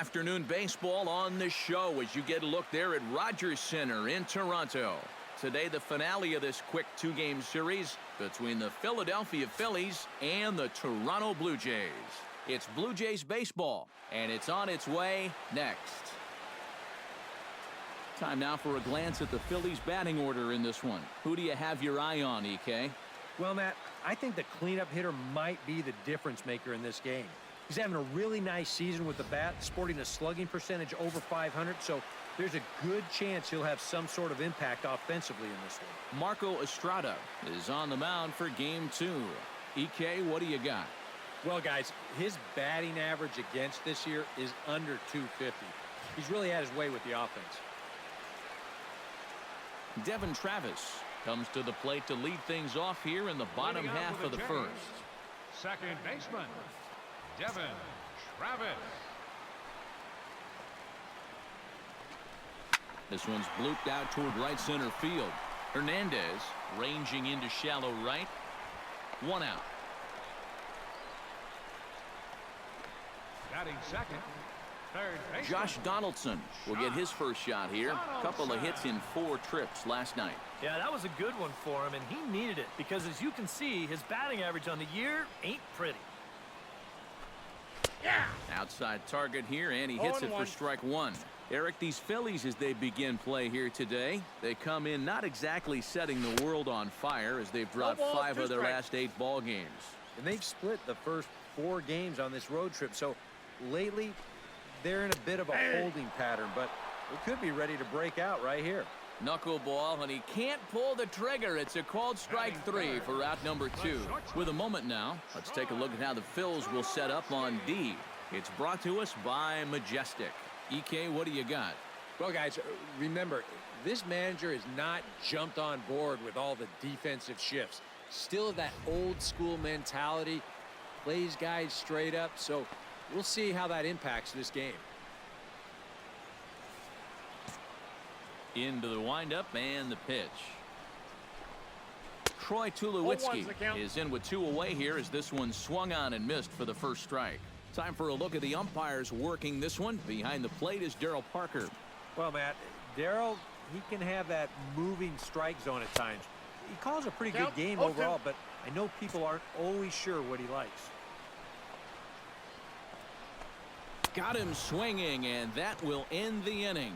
Afternoon baseball on the show as you get a look there at Rogers Center in Toronto. Today, the finale of this quick two-game series between the Philadelphia Phillies and the Toronto Blue Jays. It's Blue Jays baseball, and it's on its way next. Time now for a glance at the Phillies batting order in this one. Who do you have your eye on, EK? Well, Matt, I think the cleanup hitter might be the difference maker in this game. He's having a really nice season with the bat, sporting a slugging percentage over 500, so there's a good chance he'll have some sort of impact offensively in this one. Marco Estrada is on the mound for game 2. EK, what do you got? Well, guys, his batting average against this year is under 250. He's really had his way with the offense. Devin Travis comes to the plate to lead things off here in the bottom half of the first. Second baseman, Devin Travis. This one's blooped out toward right center field. Hernandez ranging into shallow right. One out. Batting second, third baseman. Josh Donaldson will get his first shot here. A couple of hits in 4 trips last night. Yeah, that was a good one for him, and he needed it because, as you can see, his batting average on the year ain't pretty. Yeah. Outside target here, and he hits it for strike 1. Eric, these Phillies, as they begin play here today, they come in not exactly setting the world on fire as they've dropped 5 of their last 8 ball games. And they've split the first 4 games on this road trip, so lately they're in a bit of a holding pattern, but they could be ready to break out right here. Knuckleball, and he can't pull the trigger. It's a called strike 3 for out number 2. With a moment now, let's take a look at how the Phils will set up on D. It's brought to us by Majestic. EK, what do you got? Well, guys, remember, this manager has not jumped on board with all the defensive shifts. Still that old school mentality, plays guys straight up, so we'll see how that impacts this game. Into the windup and the pitch. Troy Tulowitzki is in with 2 away here as this one swung on and missed for the first strike. Time for a look at the umpires working this one. Behind the plate is Darryl Parker. Well, Matt, Darryl, he can have that moving strike zone at times. He calls a pretty good game overall, but I know people aren't always sure what he likes. Got him swinging, and that will end the inning.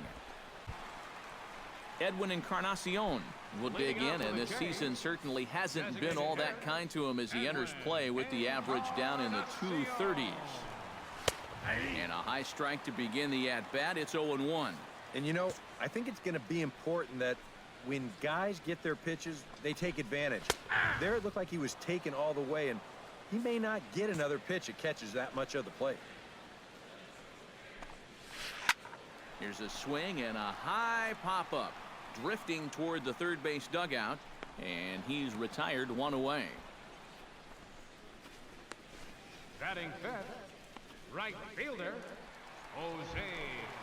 Edwin Encarnacion will dig in, and this season certainly hasn't been all that kind to him as he enters play with the average down in the 230s. And a high strike to begin the at-bat. It's 0-1. And, you know, I think it's going to be important that when guys get their pitches, they take advantage. There it looked like he was taken all the way, and he may not get another pitch that catches that much of the plate. Here's a swing and a high pop-up. Drifting toward the third base dugout, and he's retired 1 away. Batting fifth, right fielder,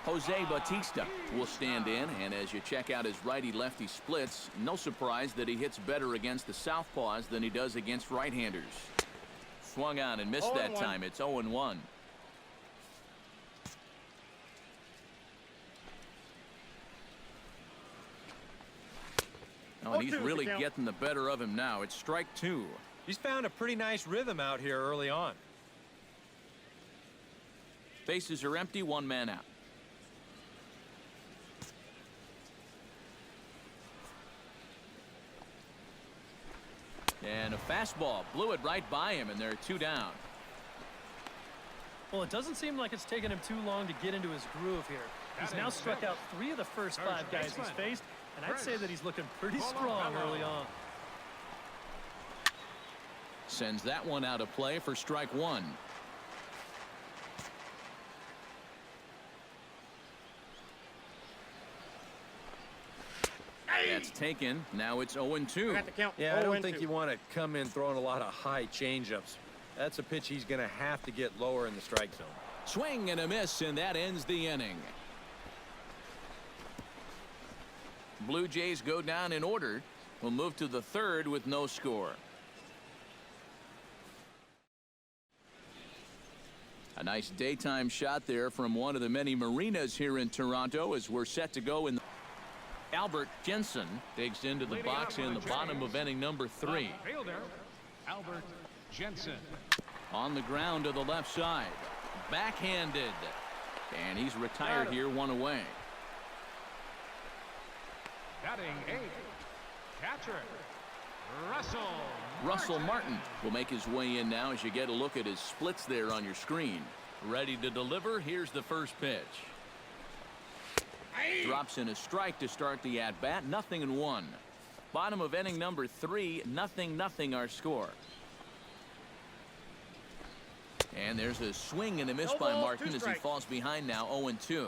Jose Bautista will stand in, and as you check out his righty-lefty splits, no surprise that he hits better against the southpaws than he does against right-handers. Swung on and missed that time. It's 0-1. Oh, and he's really getting the better of him now. It's strike 2. He's found a pretty nice rhythm out here early on. Bases are empty, 1 man out. And a fastball blew it right by him, and there are 2 down. Well, it doesn't seem like it's taken him too long to get into his groove here. He's now struck out 3 of the first 5 guys he's faced, and I'd say that he's looking pretty strong early on. Sends that one out of play for strike 1. That's taken. Now it's 0-2. Yeah, I don't think you want to come in throwing a lot of high changeups. That's a pitch he's going to have to get lower in the strike zone. Swing and a miss, and that ends the inning. Blue Jays go down in order. We'll move to the 3rd with no score. A nice daytime shot there from one of the many marinas here in Toronto as we're set to go in. Albert Jensen digs into the box in the bottom of inning number 3. Fielder, Albert Jensen. On the ground to the left side. Backhanded. And he's retired here, 1 away. Batting 8th, catcher, Russell Martin will make his way in now as you get a look at his splits there on your screen. Ready to deliver. Here's the first pitch. Drops in a strike to start the at-bat. 0-1. Bottom of inning number 3. 0-0 our score. And there's a swing and a miss by Martin as he falls behind now 0-2.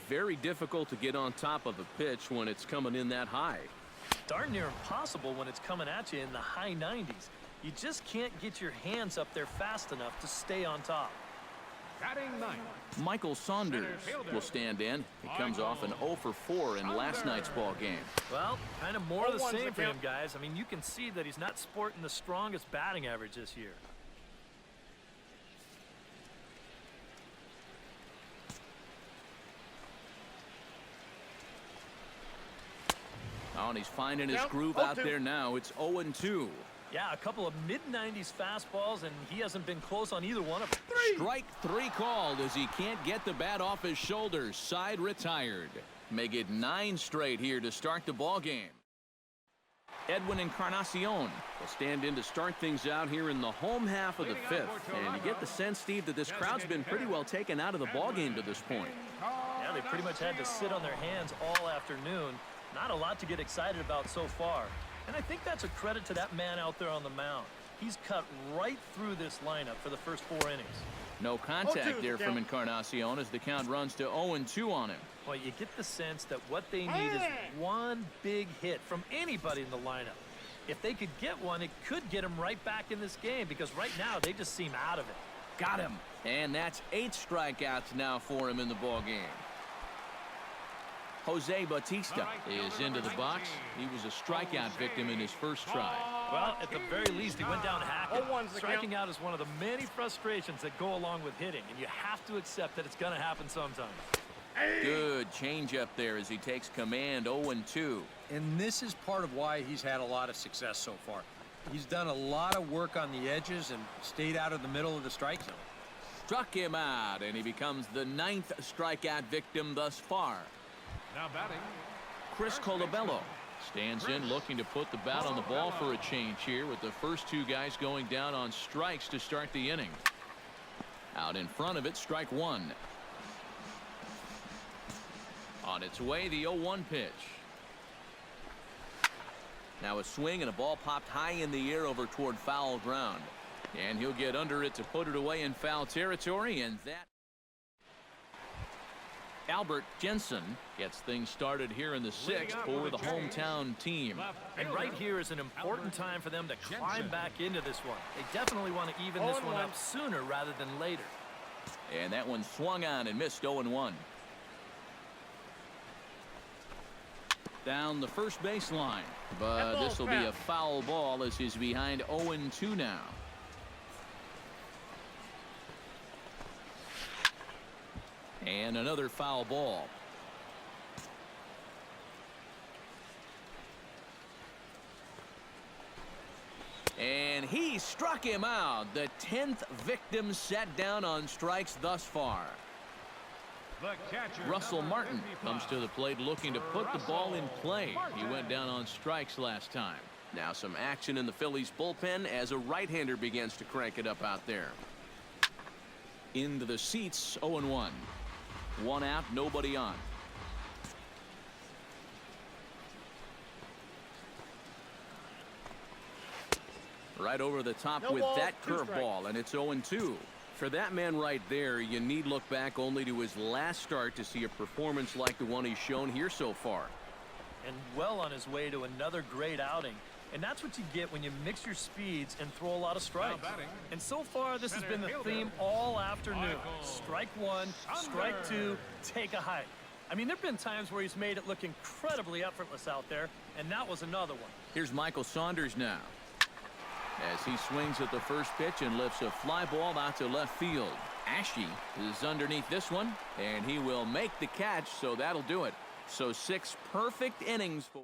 Very difficult to get on top of a pitch when it's coming in that high. Darn near impossible when it's coming at you in the high 90s. You just can't get your hands up there fast enough to stay on top. Batting 9th. Michael Saunders will stand in. He comes off an 0 for 4 in last night's ball game. Well, kind of more of the same for him, guys. I mean, you can see that he's not sporting the strongest batting average this year. Oh, and he's finding his groove out there now. It's 0-2. Yeah, a couple of mid-90s fastballs, and he hasn't been close on either one of them. Strike 3 called as he can't get the bat off his shoulders. Side retired. Make it 9 straight here to start the ball game. Edwin Encarnacion will stand in to start things out here in the home half of the 5th. And you get the sense, Steve, that this crowd's been pretty well taken out of the ball game to this point. Yeah, they pretty much had to sit on their hands all afternoon. Not a lot to get excited about so far. And I think that's a credit to that man out there on the mound. He's cut right through this lineup for the first 4 innings. No contact there from Encarnacion as the count runs to 0-2 on him. Well, you get the sense that what they need is one big hit from anybody in the lineup. If they could get one, it could get them right back in this game because right now they just seem out of it. Got him. And that's 8 strikeouts now for him in the ball game. Jose Bautista is into the box. He was a strikeout victim in his first try. Well, at the very least, he went down hacking. Striking out is one of the many frustrations that go along with hitting, and you have to accept that it's going to happen sometimes. Good changeup there as he takes command. 0-2. And this is part of why he's had a lot of success so far. He's done a lot of work on the edges and stayed out of the middle of the strike zone. Struck him out, and he becomes the 9th strikeout victim thus far. Now batting, Chris Colabello stands in looking to put the bat on the ball for a change here with the first 2 guys going down on strikes to start the inning. Out in front of it, strike 1. On its way, the 0-1 pitch. Now a swing and a ball popped high in the air over toward foul ground. And he'll get under it to put it away in foul territory, and that Albert Jensen gets things started here in the 6th for the hometown team. And right here is an important time for them to climb back into this one. They definitely want to even this one up sooner rather than later. And that one swung on and missed. 0-1. Down the first baseline, but this will be a foul ball as he's behind 0-2 now. And another foul ball. And he struck him out. The 10th victim set down on strikes thus far. Russell Martin comes to the plate looking to put the ball in play. He went down on strikes last time. Now some action in the Phillies bullpen as a right-hander begins to crank it up out there. Into the seats, 0-1. 1 out, nobody on. Right over the top with that curveball, and it's 0-2. For that man right there, you need look back only to his last start to see a performance like the one he's shown here so far. And well on his way to another great outing. And that's what you get when you mix your speeds and throw a lot of strikes. And so far, this has been the theme all afternoon. Strike 1, strike 2, take a hike. I mean, there have been times where he's made it look incredibly effortless out there, and that was another one. Here's Michael Saunders now, as he swings at the first pitch and lifts a fly ball out to left field. Ashe is underneath this one, and he will make the catch, so that'll do it. So 6 perfect innings for.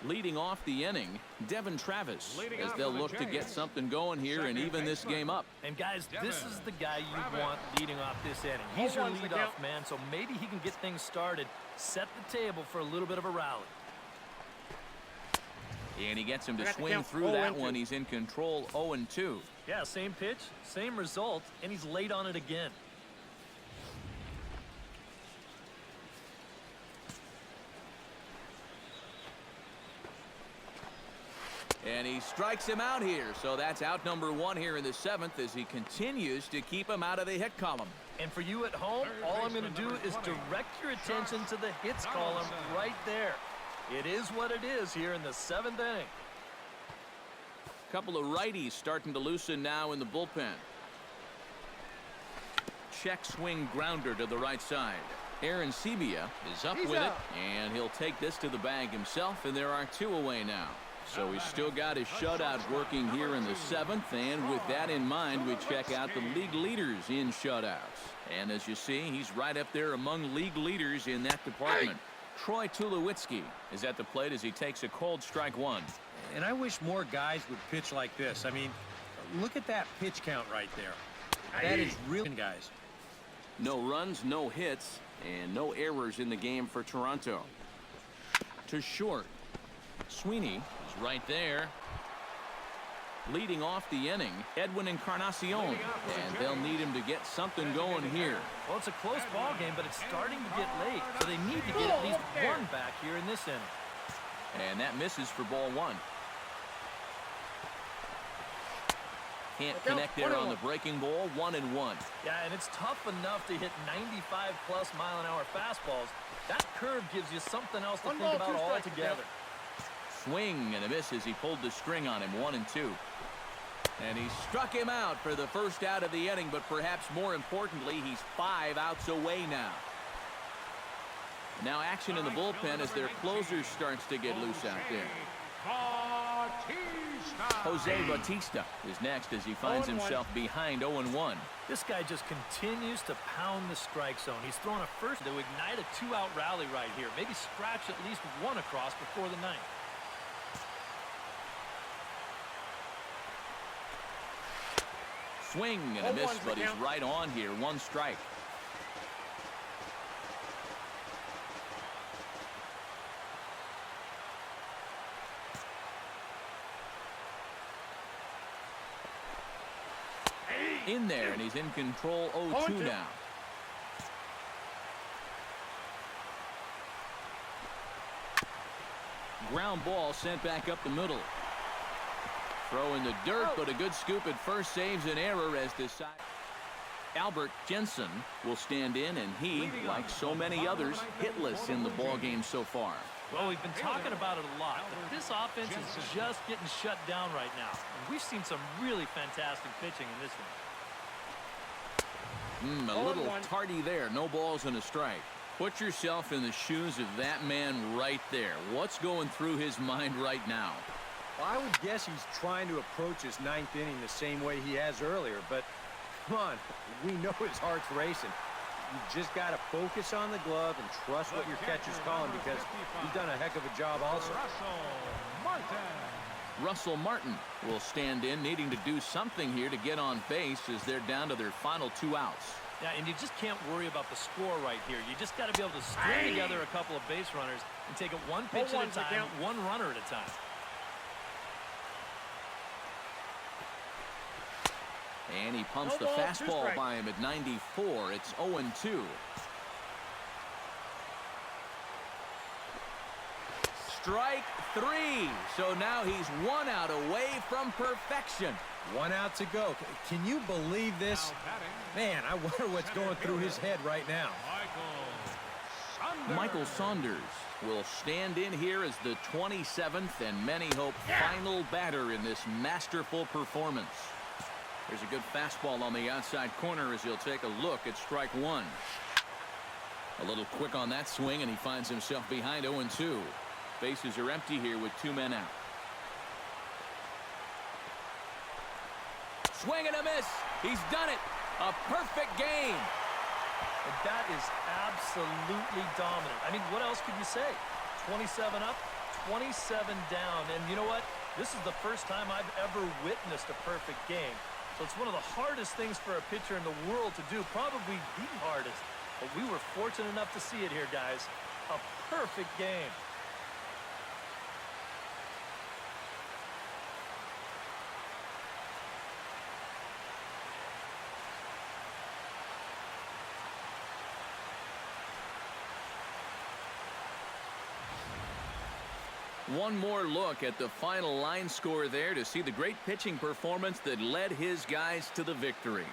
Leading off the inning, Devin Travis, as they'll look to get something going here and even this game up. And guys, this is the guy you want leading off this inning. He's your leadoff man, so maybe he can get things started, set the table for a little bit of a rally. And he gets him to swing through that one. He's in control, 0-2. Yeah, same pitch, same result, and he's late on it again. And he strikes him out here, so that's out number 1 here in the 7th as he continues to keep him out of the hit column. And for you at home, all I'm going to do is direct your attention to the hits column right there. It is what it is here in the 7th inning. Couple of righties starting to loosen now in the bullpen. Check swing grounder to the right side. Aaron Sebia is up with it, and he'll take this to the bag himself, and there are 2 away now. So he's still got his shutout working here in the 7th, and with that in mind, we check out the league leaders in shutouts. And as you see, he's right up there among league leaders in that department. Troy Tulowitzki is at the plate as he takes a cold strike 1. And I wish more guys would pitch like this. I mean, look at that pitch count right there. That is really, guys. No runs, no hits, and no errors in the game for Toronto. To short. Sweeney is right there. Leading off the inning, Edwin Encarnacion, and they'll need him to get something going here. Well, it's a close ball game, but it's starting to get late, so they need to get at least 1 back here in this inning. And that misses for ball 1. Can't connect there on the breaking ball, 1-1. Yeah, and it's tough enough to hit 95+ mile-an-hour fastballs. That curve gives you something else to think about altogether. Swing and a miss as he pulled the string on him, 1-2. And he struck him out for the first out of the inning, but perhaps more importantly, he's 5 outs away now. Now action in the bullpen as their closer starts to get loose out there. Jose Bautista is next as he finds himself behind 0-1. This guy just continues to pound the strike zone. He's thrown a first to ignite a 2-out rally right here. Maybe scratch at least 1 across before the 9th. Swing and a miss, but he's right on here. 1 strike. In there, and he's in control, 0-2 now. Ground ball sent back up the middle. Throw in the dirt, but a good scoop at first saves an error as decided. Albert Jensen will stand in, and he, like so many others, hitless in the ballgame so far. Well, we've been talking about it a lot, but this offense is just getting shut down right now. And we've seen some really fantastic pitching in this one. A little tardy there. No balls and a strike. Put yourself in the shoes of that man right there. What's going through his mind right now? Well, I would guess he's trying to approach his 9th inning the same way he has earlier, but come on, we know his heart's racing. You just got to focus on the glove and trust what your catcher's calling, because he's done a heck of a job also. Russell Martin will stand in, needing to do something here to get on base as they're down to their final 2 outs. Yeah, and you just can't worry about the score right here. You just got to be able to string together a couple of base runners and take it 1 pitch at a time, 1 runner at a time. And he pumps the fastball by him at 94. It's 0-2. Strike 3. So now he's 1 out away from perfection. 1 out to go. Can you believe this? Man, I wonder what's going through his head right now. Michael Saunders will stand in here as the 27th and many hope final batter in this masterful performance. There's a good fastball on the outside corner as he'll take a look at strike 1. A little quick on that swing, and he finds himself behind 0-2. Bases are empty here with 2 men out. Swing and a miss. He's done it. A perfect game. And that is absolutely dominant. I mean, what else could you say? 27 up, 27 down. And you know what? This is the first time I've ever witnessed a perfect game. So it's one of the hardest things for a pitcher in the world to do, probably the hardest. But we were fortunate enough to see it here, guys. A perfect game. One more look at the final line score there to see the great pitching performance that led his guys to the victory.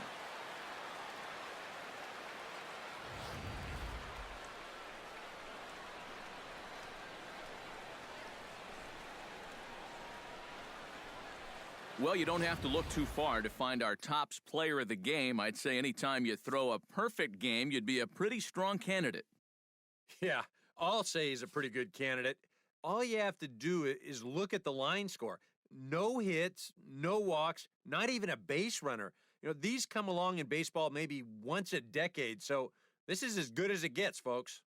Well, you don't have to look too far to find our tops player of the game. I'd say anytime you throw a perfect game, you'd be a pretty strong candidate. Yeah, I'll say he's a pretty good candidate. All you have to do is look at the line score. No hits, no walks, not even a base runner. You know, these come along in baseball maybe once a decade, so this is as good as it gets, folks.